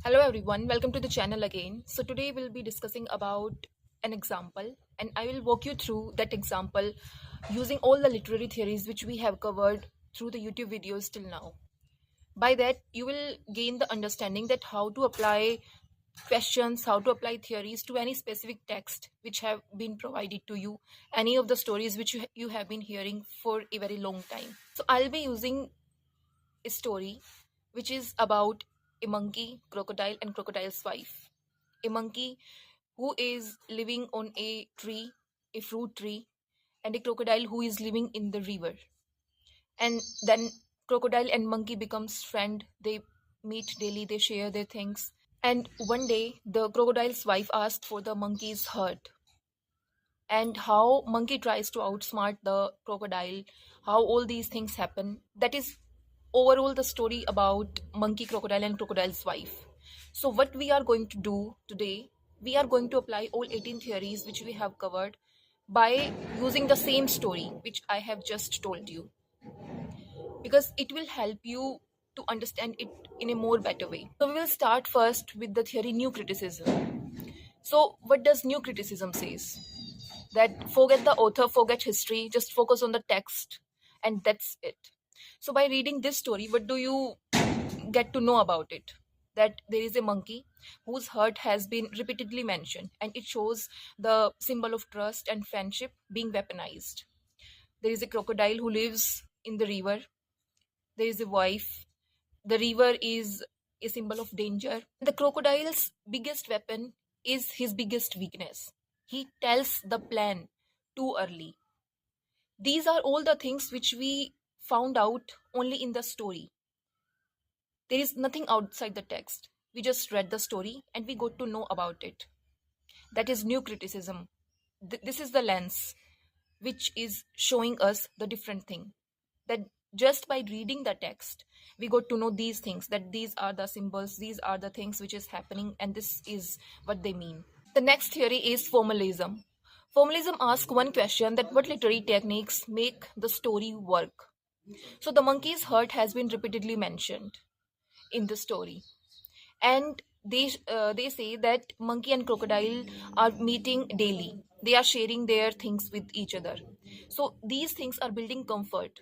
Hello everyone, welcome to the channel again. So today we'll be discussing about an example and I will walk you through that example using all the literary theories which we have covered through the YouTube videos till now. By that you will gain the understanding that how to apply questions, how to apply theories to any specific text which have been provided to you, any of the stories which you have been hearing for a very long time. So I'll be using a story which is about a monkey, crocodile, and crocodile's wife. A monkey who is living on a tree, a fruit tree, and a crocodile who is living in the river. And then crocodile and monkey becomes friend. They meet daily, they share their things. And one day the crocodile's wife asked for the monkey's hurt and how monkey tries to outsmart the crocodile, how all these things happen. That is overall the story about monkey, crocodile, and crocodile's wife. So what we are going to do today, we are going to apply all 18 theories which we have covered by using the same story which I have just told you, because it will help you to understand it in a more better way. So we will start first with the theory new criticism. So what does new criticism says? That forget the author, forget history, just focus on the text, and that's it. So by reading this story, what do you get to know about it? That there is a monkey whose hurt has been repeatedly mentioned, and it shows the symbol of trust and friendship being weaponized. There is a crocodile who lives in the river. There is a wife. The river is a symbol of danger. The crocodile's biggest weapon is his biggest weakness. He tells the plan too early. These are all the things which we found out only in the story. There is nothing outside the text. We just read the story and we got to know about it. That is new criticism. This is the lens which is showing us the different thing. That just by reading the text, we got to know these things, that these are the symbols, these are the things which is happening, and this is what they mean. The next theory is formalism. Formalism asks one question, that what literary techniques make the story work. So the monkey's hurt has been repeatedly mentioned in the story, and they say that monkey and crocodile are meeting daily. They are sharing their things with each other. So these things are building comfort,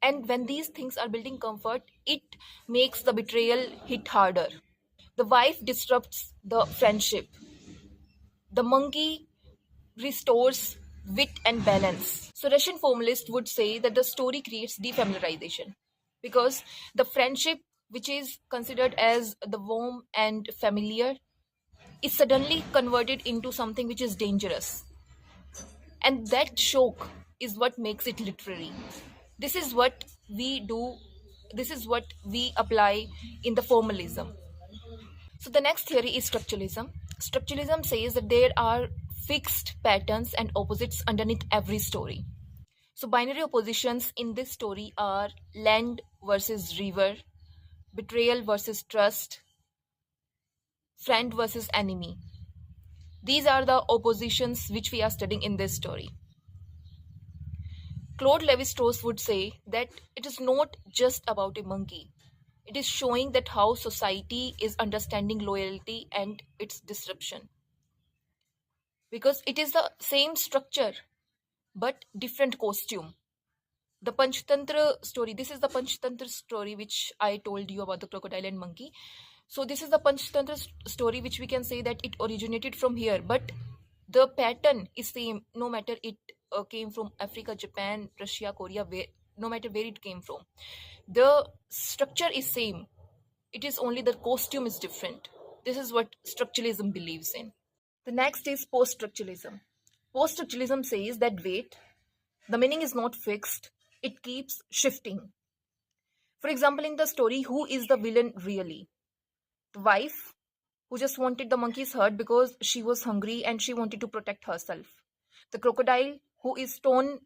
and when these things are building comfort, it makes the betrayal hit harder. The wife disrupts the friendship. The monkey restores wit and balance. So Russian formalists would say that the story creates defamiliarization, because the friendship, which is considered as the warm and familiar, is suddenly converted into something which is dangerous. And that shock is what makes it literary. This is what we do, this is what we apply in the formalism. So the next theory is structuralism. Structuralism says that there are fixed patterns and opposites underneath every story. So binary oppositions in this story are land versus river, betrayal versus trust, friend versus enemy. These are the oppositions which we are studying in this story. Claude Lévi-Strauss would say that it is not just about a monkey. It is showing that how society is understanding loyalty and its disruption. Because it is the same structure but different costume. The Panchtantra story, this is the Panchtantra story which I told you about the crocodile and monkey. So this is the Panchtantra story which we can say that it originated from here, but the pattern is same no matter it came from Africa, Japan, Russia, Korea, no matter where it came from. The structure is same. It is only the costume is different. This is what structuralism believes in. The next is post-structuralism. Post-structuralism says that wait, the meaning is not fixed, it keeps shifting. For example, in the story, who is the villain really? The wife, who just wanted the monkey's hurt because she was hungry and she wanted to protect herself. The crocodile, who is torn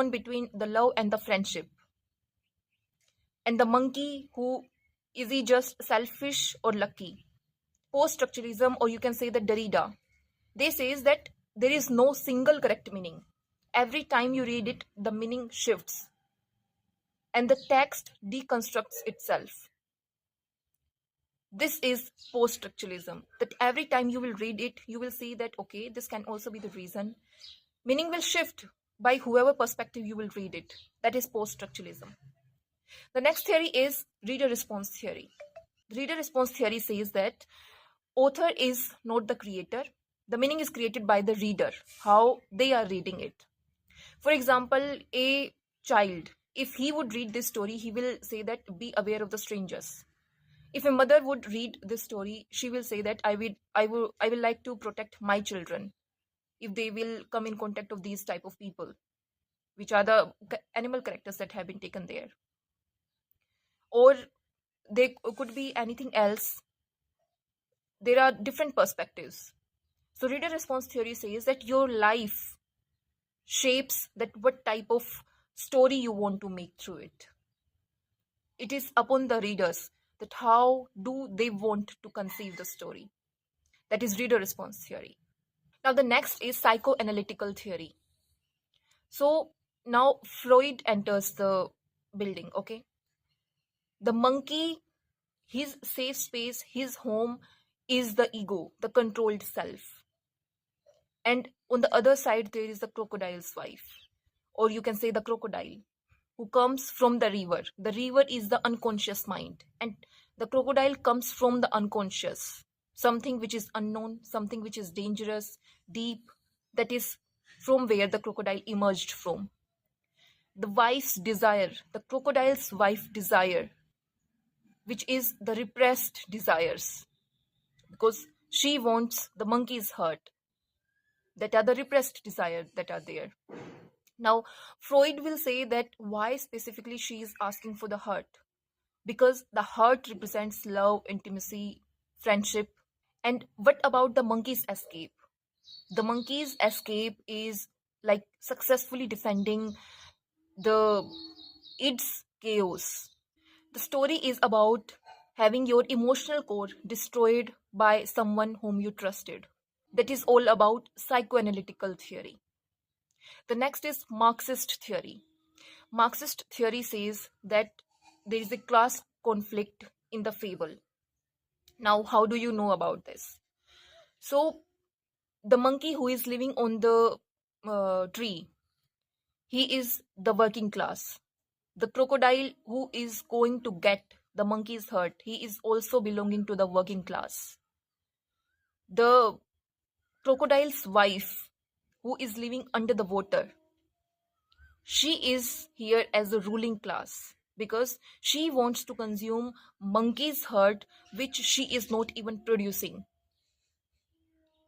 between the love and the friendship. And the monkey, who is he just selfish or lucky? Post-structuralism, or you can say the Derrida, they says that there is no single correct meaning. Every time you read it, the meaning shifts and the text deconstructs itself. This is post-structuralism, that every time you will read it, you will see that, okay, this can also be the reason. Meaning will shift by whoever perspective you will read it. That is post-structuralism. The next theory is reader response theory. The reader response theory says that author is not the creator. The meaning is created by the reader, how they are reading it. For example, a child, if he would read this story, he will say that be aware of the strangers. If a mother would read this story, she will say that I will like to protect my children if they will come in contact of these type of people, which are the animal characters that have been taken there. Or they could be anything else. There are different perspectives. So reader response theory says that your life shapes that what type of story you want to make through it. It is upon the readers that how do they want to conceive the story. That is reader response theory. Now the next is psychoanalytical theory. So now Freud enters the building, okay? The monkey, his safe space, his home is the ego, the controlled self. And on the other side, there is the crocodile's wife, or you can say the crocodile, who comes from the river. The river is the unconscious mind, and the crocodile comes from the unconscious, something which is unknown, something which is dangerous, deep. That is from where the crocodile emerged from. The wife's desire, the crocodile's wife desire, which is the repressed desires, because she wants the monkey's heart. That are the repressed desires that are there. Now, Freud will say that why specifically she is asking for the heart? Because the heart represents love, intimacy, friendship. And what about the monkey's escape? The monkey's escape is like successfully defending the its chaos. The story is about having your emotional core destroyed by someone whom you trusted. That is all about psychoanalytical theory. The next is Marxist theory. Marxist theory says that there is a class conflict in the fable. Now, how do you know about this? So, the monkey who is living on the tree, he is the working class. The crocodile who is going to get the monkey's hurt, he is also belonging to the working class. The crocodile's wife who is living under the water, she is here as a ruling class because she wants to consume monkey's herd which she is not even producing.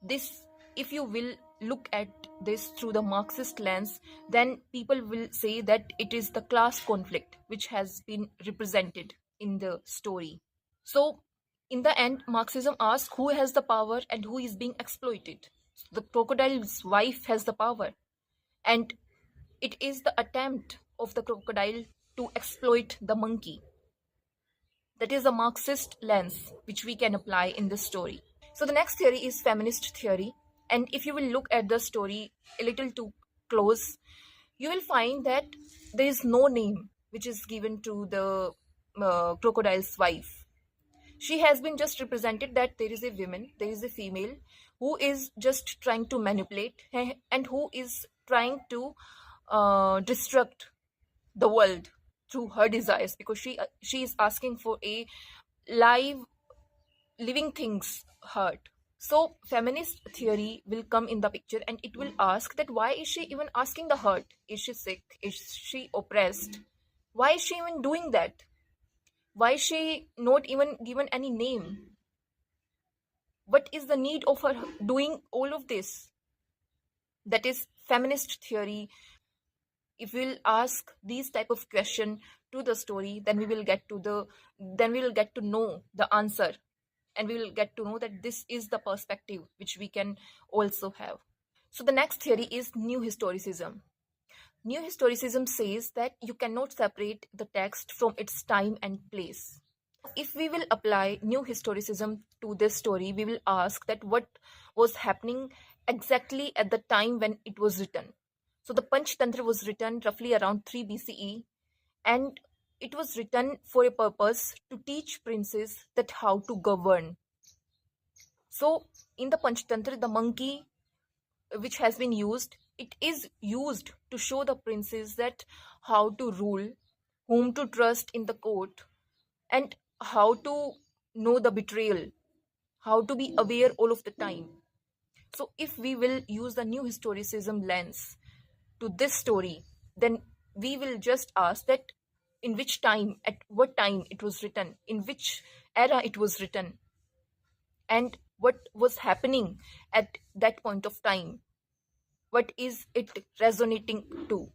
This, if you will look at this through the Marxist lens, then people will say that it is the class conflict which has been represented in the story. So in the end, Marxism asks who has the power and who is being exploited. The crocodile's wife has the power, and it is the attempt of the crocodile to exploit the monkey. That is the Marxist lens which we can apply in this story. So the next theory is feminist theory. And if you will look at the story a little too close, you will find that there is no name which is given to the crocodile's wife. She has been just represented that there is a woman, there is a female who is just trying to manipulate and who is trying to destruct the world through her desires, because she is asking for a live living things heart. So feminist theory will come in the picture and it will ask that why is she even asking the hurt? Is she sick? Is she oppressed? Why is she even doing that? Why is she not even given any name? What is the need of her doing all of this? That is feminist theory. If we'll ask these type of question to the story, then we will get to know the answer, and we will get to know that this is the perspective which we can also have. So the next theory is New Historicism. New Historicism says that you cannot separate the text from its time and place. If we will apply New Historicism to this story, we will ask that what was happening exactly at the time when it was written. So the Panchtantra was written roughly around 3 BCE, and It was written for a purpose to teach princes that how to govern. So in the Panchtantra, the monkey which has been used, it is used to show the princes that how to rule, whom to trust in the court, and how to know the betrayal, how to be aware all of the time. So if we will use the new historicism lens to this story, then we will just ask that in which time, at what time it was written, in which era it was written, and what was happening at that point of time, what is it resonating to.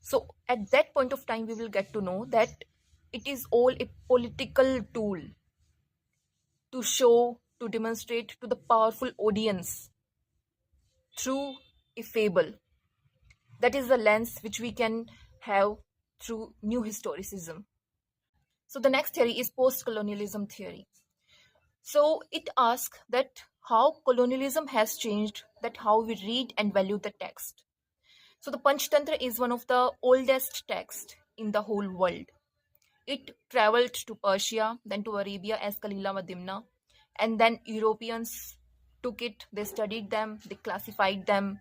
So at that point of time we will get to know that it is all a political tool to show, to demonstrate to the powerful audience through a fable. That is the lens which we can have through new historicism. So the next theory is post-colonialism theory. So it asks that how colonialism has changed that how we read and value the text. So the Panchtantra is one of the oldest texts in the whole world. It traveled to Persia, then to Arabia as Kalila Madimna, and then Europeans took it, they studied them, they classified them,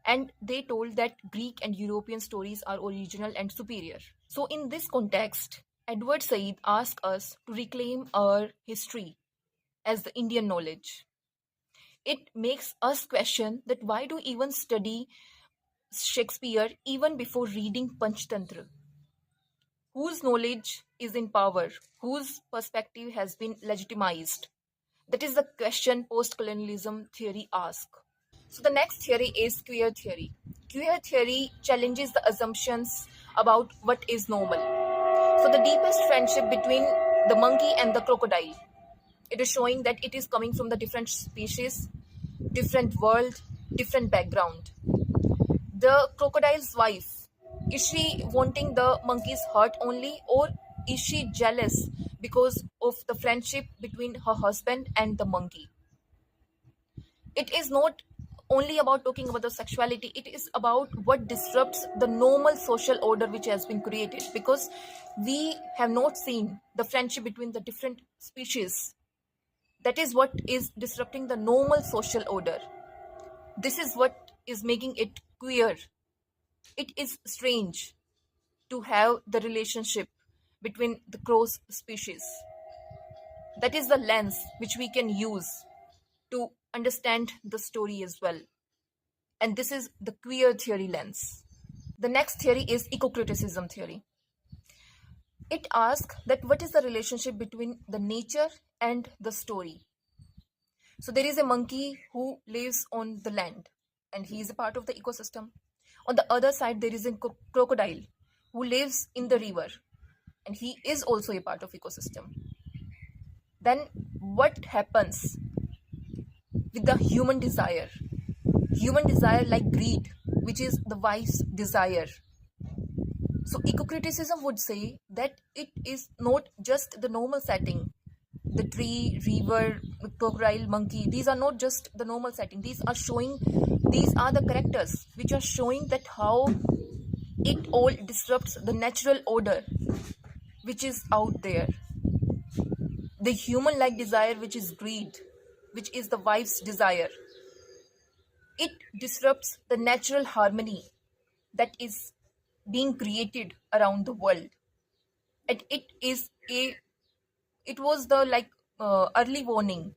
and they told that Greek and European stories are original and superior. So in this context, Edward Said asks us to reclaim our history as the Indian knowledge. It makes us question that why do even study Shakespeare even before reading Panchtantra? Whose knowledge is in power? Whose perspective has been legitimized? That is the question post-colonialism theory asks. So the next theory is queer theory. Queer theory challenges the assumptions about what is normal. So the deepest friendship between the monkey and the crocodile. It is showing that it is coming from the different species, different world, different background. The crocodile's wife, is she wanting the monkey's heart only, or is she jealous because of the friendship between her husband and the monkey? It is not only about talking about the sexuality, it is about what disrupts the normal social order which has been created, because we have not seen the friendship between the different species. That is what is disrupting the normal social order. This is what is making it queer. It is strange to have the relationship between the cross species. That is the lens which we can use to understand the story as well. And this is the queer theory lens. The next theory is eco-criticism theory. It asks that what is the relationship between the nature and the story. So there is a monkey who lives on the land and he is a part of the ecosystem. On the other side, there is a crocodile who lives in the river and he is also a part of ecosystem. Then what happens with the human desire? Human desire like greed, which is the wife's desire. So eco-criticism would say that it is not just the normal setting. The tree, river, crocodile, monkey, these are not just the normal setting. These are the characters which are showing that how it all disrupts the natural order which is out there. The human-like desire, which is greed, which is the wife's desire. It disrupts the natural harmony that is being created around the world. And it was the early warning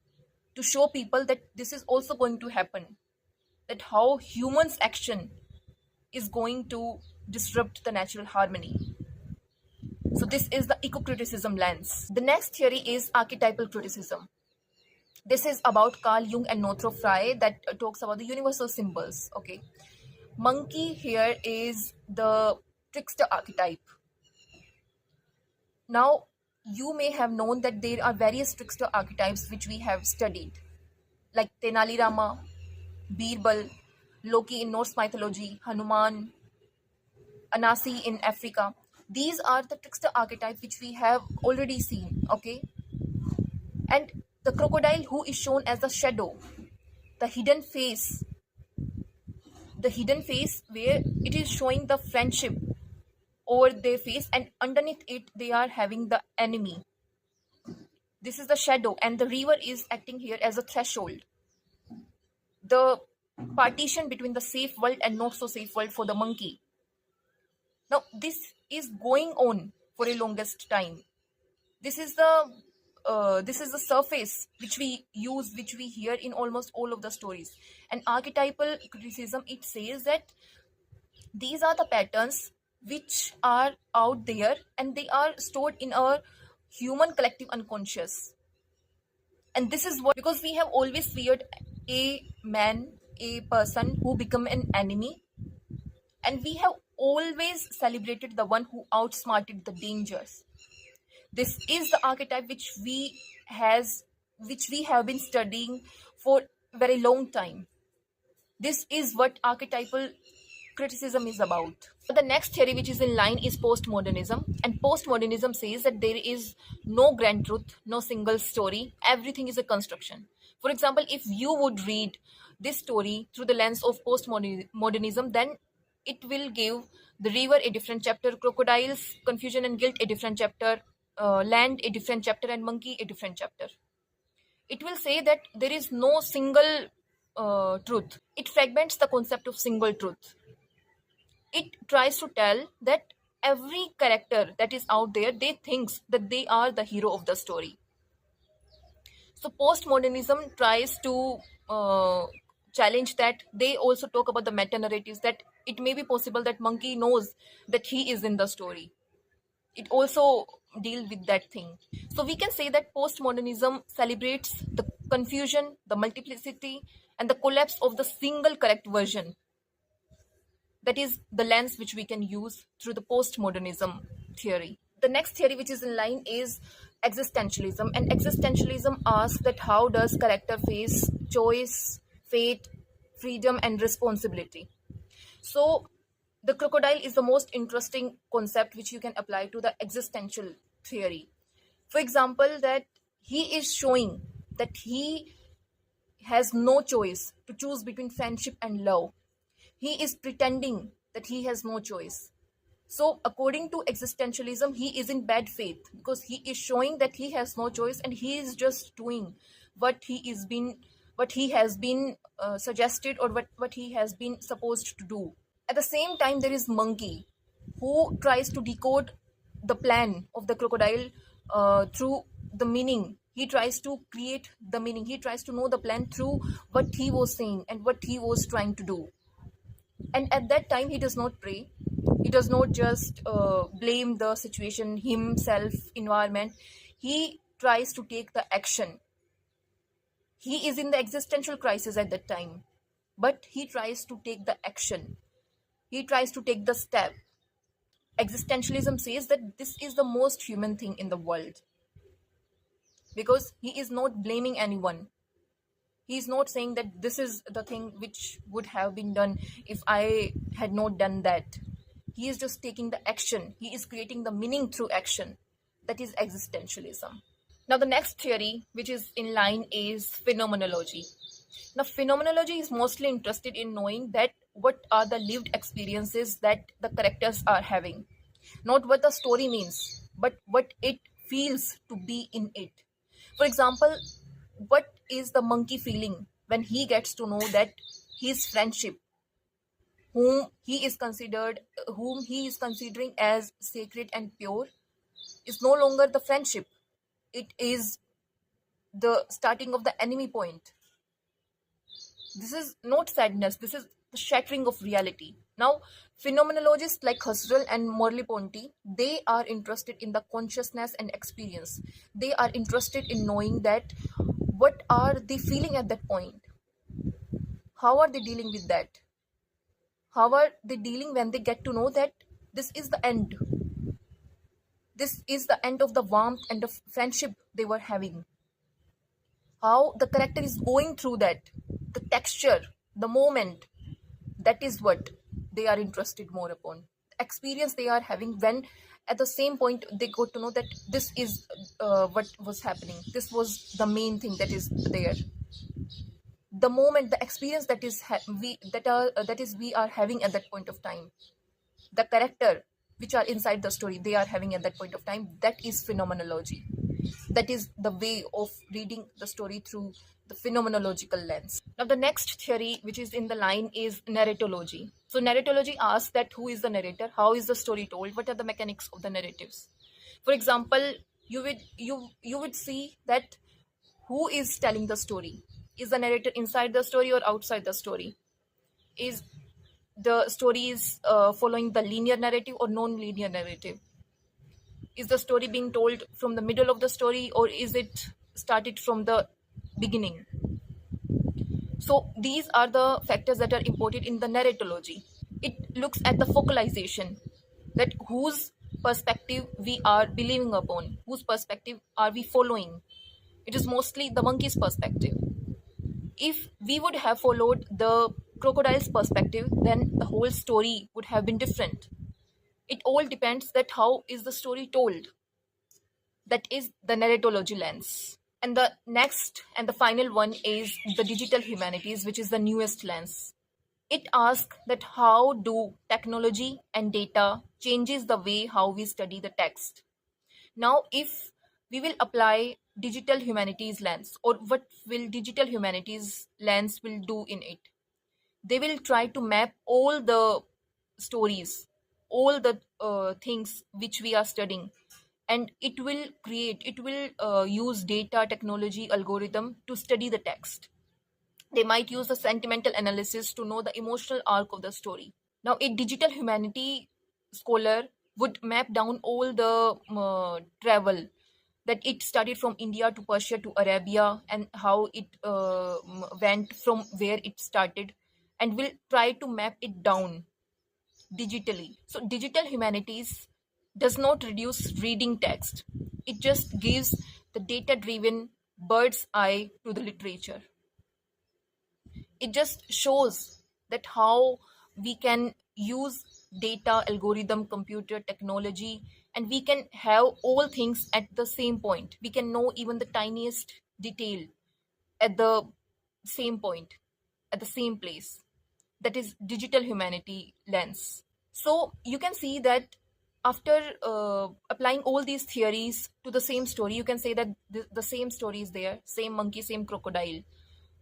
to show people that this is also going to happen, that how humans action is going to disrupt the natural harmony. So this is the eco-criticism lens. The next theory is archetypal criticism. This is about Carl Jung and Northrop Frye that talks about the universal symbols. Okay, monkey here is the trickster archetype. Now, you may have known that there are various trickster archetypes which we have studied, like Tenali Rama, Birbal, Loki in Norse mythology, Hanuman, Anasi in Africa. These are the trickster archetype which we have already seen, okay? And the crocodile who is shown as the shadow, the hidden face where it is showing the friendship over their face, and underneath it they are having the enemy. This is the shadow, and the river is acting here as a threshold, the partition between the safe world and not so safe world for the monkey. Now this is going on for a longest time. This is the surface which we use, which we hear in almost all of the stories. And archetypal criticism, it says that these are the patterns which are out there, and they are stored in our human collective unconscious. And this is what, because we have always feared a man, a person who become an enemy, and we have always celebrated the one who outsmarted the dangers. This is the archetype which we have been studying for very long time. This is what archetypal criticism is about. The next theory which is in line is postmodernism, and postmodernism says that there is no grand truth, no single story, everything is a construction. For example, if you would read this story through the lens of postmodernism, then it will give the river a different chapter, crocodiles, confusion and guilt a different chapter, land a different chapter, and monkey a different chapter. It will say that there is no single truth. It fragments the concept of single truth. It tries to tell that every character that is out there, they thinks that they are the hero of the story. So postmodernism tries to challenge that. They also talk about the meta narratives, that it may be possible that monkey knows that he is in the story. It also deal with that thing. So we can say that postmodernism celebrates the confusion, the multiplicity, and the collapse of the single correct version. That is the lens which we can use through the postmodernism theory. The next theory which is in line is existentialism, and existentialism asks that how does character face choice, fate, freedom, and responsibility. So the crocodile is the most interesting concept which you can apply to the existential theory. For example, that he is showing that he has no choice to choose between friendship and love. He is pretending that he has no choice. So according to existentialism, he is in bad faith because he is showing that he has no choice, and he is just doing what he has been suggested, or what he has been supposed to do. At the same time, there is monkey who tries to decode the plan of the crocodile through the meaning. He tries to create the meaning. He tries to know the plan through what he was saying and what he was trying to do. And at that time, he does not pray. He does not just blame the situation, himself, environment. He tries to take the action. He is in the existential crisis at that time, but he tries to take the action. He tries to take the step. Existentialism says that this is the most human thing in the world, because he is not blaming anyone. He is not saying that this is the thing which would have been done if I had not done that. He is just taking the action. He is creating the meaning through action. That is existentialism. Now, the next theory which is in line is phenomenology. Now, phenomenology is mostly interested in knowing that what are the lived experiences that the characters are having. Not what the story means, but what it feels to be in it. For example, what is the monkey feeling when he gets to know that his friendship, whom he is considering as sacred and pure, is no longer the friendship. It is the starting of the enemy point. This is not sadness, this is the shattering of reality. Now, phenomenologists like Husserl and Merleau-Ponty, they are interested in the consciousness and experience. They are interested in knowing that what are they feeling at that point? How are they dealing with that? How are they dealing when they get to know that this is the end? This is the end of the warmth and the friendship they were having. How the character is going through that, the texture, the moment, that is what they are interested more upon. The experience they are having when at the same point they got to know that this is what was happening. This was the main thing that is there. The moment, the experience that is we are having at that point of time. The character which are inside the story they are having at that point of time. That is phenomenology. That is the way of reading the story through the phenomenological lens. Now the next theory which is in the line is narratology. So narratology asks that who is the narrator, how is the story told, what are the mechanics of the narratives. For example, you would see that who is telling the story. Is the narrator inside the story or outside the story? Is the story is following the linear narrative or non-linear narrative? Is the story being told from the middle of the story or is it started from the beginning? So these are the factors that are important in the narratology. It looks at the focalization, that whose perspective we are believing upon, whose perspective are we following. It is mostly the monkey's perspective. If we would have followed the crocodile's perspective, then the whole story would have been different. It all depends that how is the story told. That is the narratology lens. And the next and the final one is the digital humanities, which is the newest lens. It asks that how do technology and data changes the way how we study the text. Now, if we will apply digital humanities lens, or what will digital humanities lens will do in it? They will try to map all the stories, all the things which we are studying, and it will use data technology algorithm to study the text. They might use the sentimental analysis to know the emotional arc of the story. Now a digital humanity scholar would map down all the travel, that it studied from India to Persia to Arabia, and how it went from where it started, and will try to map it down digitally. So digital humanities does not reduce reading text. It just gives the data driven bird's eye to the literature. It just shows that how we can use data, algorithm, computer technology, and we can have all things at the same point. We can know even the tiniest detail at the same point, at the same place. That is digital humanity lens. So you can see that after applying all these theories to the same story, you can say that the same story is there, same monkey, same crocodile.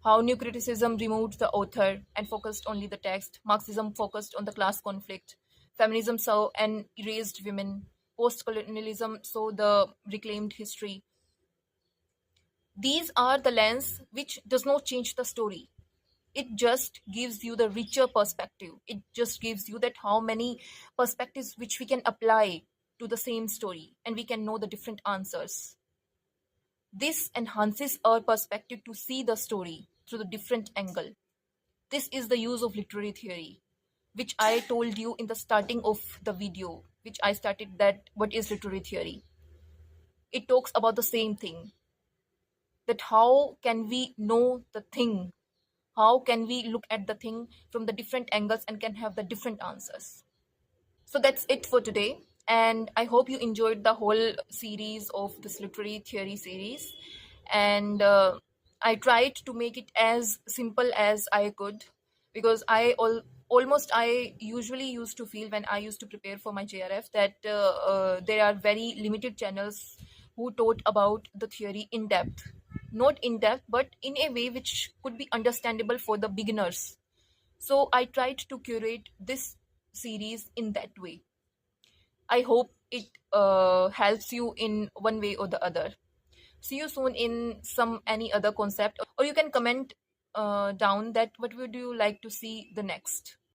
How new criticism removed the author and focused only the text. Marxism focused on the class conflict. Feminism saw and erased women. Post-colonialism saw the reclaimed history. These are the lens which does not change the story. It just gives you the richer perspective. It just gives you that how many perspectives which we can apply to the same story, and we can know the different answers. This enhances our perspective to see the story through the different angle. This is the use of literary theory, which I told you in the starting of the video, which I started, that what is literary theory. It talks about the same thing, that how can we know the thing, how can we look at the thing from the different angles and can have the different answers. So that's it for today, and I hope you enjoyed the whole series of this literary theory series. And I tried to make it as simple as I could, because almost I usually used to feel when I used to prepare for my JRF that there are very limited channels who taught about the theory in depth. Not in depth, but in a way which could be understandable for the beginners. So I tried to curate this series in that way. I hope it helps you in one way or the other. See you soon in some any other concept, or you can comment down that what would you like to see the next.